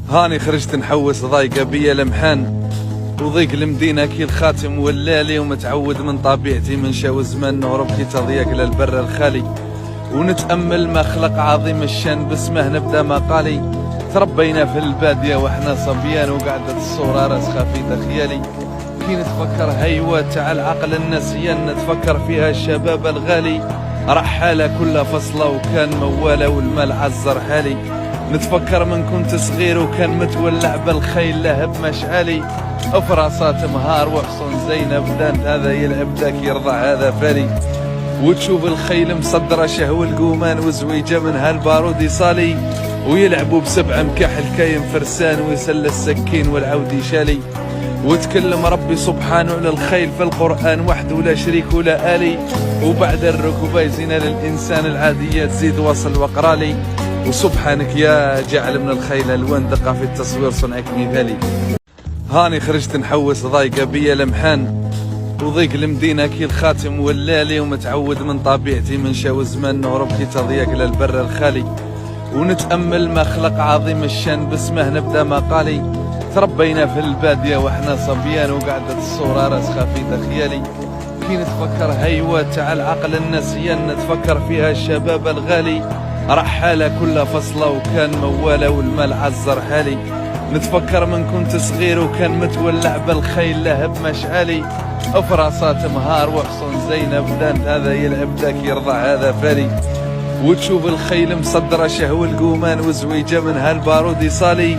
هاني خرجت نحوس ضايقة بيا لمحان، وضيق المدينة كي الخاتم ولالي، ومتعود من طبيعتي من شاو الزمان نهرب كي تضيق للبر الخالي، ونتأمل ما خلق عظيم الشان باسمه نبدا مقالي. تربينا في البادية واحنا صبيان، وقعدت الصورة راسخة في تخيالي، كي نتفكر هيوة تاع العقل النسيان نتفكر فيها الشباب الغالي، رحالة كل فصلة وكان موالة والمال عزر حالي، نتفكر من كنت صغير وكان متولع بالخيل لهب مشعالي، افراسات مهار وحصن زينب دانت هذا يلعب ذاك يرضع هذا فالي، وتشوف الخيل مصدرة شهو القومان وزويجة من هالبارود يصالي، ويلعبوا بسبع مكحل كاين فرسان ويسل السكين والعود يشالي، وتكلم ربي سبحانه للخيل في القرآن وحده ولا شريك ولا آلي، وبعد الركوب يزين للإنسان العادية تزيد وصل وقرالي، وسبحانك يا جعل من الخيل الوان دقة في التصوير صنعك مثالي. هاني خرجت نحوس ضايقة بيا لمحان، وضيق المدينة كي الخاتم ولالي، ومتعود من طبيعتي من شاو الزمان نهرب كي تضيق للبر الخالي، ونتأمل ما خلق عظيم الشان باسمه نبدا مقالي. تربينا في البادية واحنا صبيان، وقعدت الصورة راسخة في تخيالي، كي نتفكر هيوة تاع العقل النسيان نتفكر فيها الشباب الغالي، رحالة كل فصلة وكان موالة والمال عزر حالي، نتفكر من كنت صغير وكان متولع بالخيل لهب مشعالي، افراسات مهار وحصن زينب دانت هذا يلعب ذاك يرضع هذا فالي، وتشوف الخيل مصدرة شهو القومان وزويجة من هالبارود يصالي،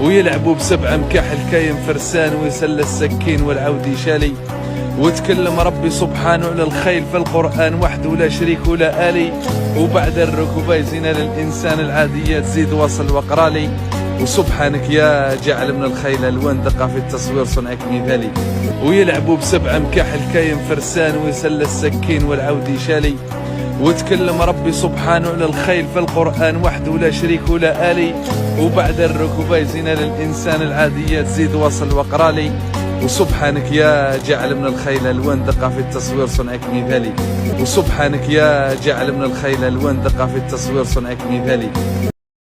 ويلعبوا بسبع مكحل كاين فرسان ويسل السكين والعود يشالي، وتكلم ربي سبحانه للخيل في القرآن وحده ولا شريك ولا آلي، وبعد الركوب يزين للإنسان العادية تزيد وصل وقرالي، وسبحانك يا جعل من الخيل الوان دقة في التصوير صنعك مثالي، ويلعبوا بسبع مكحل كاين فرسان ويسل السكين والعود يشالي، وتكلم ربي سبحانه للخيل في القرآن وحده ولا شريك ولا آلي، وبعد الركوب يزين للإنسان العادية تزيد وصل وقرالي، وسبحانك يا جعل من الخيل الوان دقة في التصوير صنعك مثالي، وسبحانك يا جعل من الخيل الوان دقة في التصوير صنعك مثالي.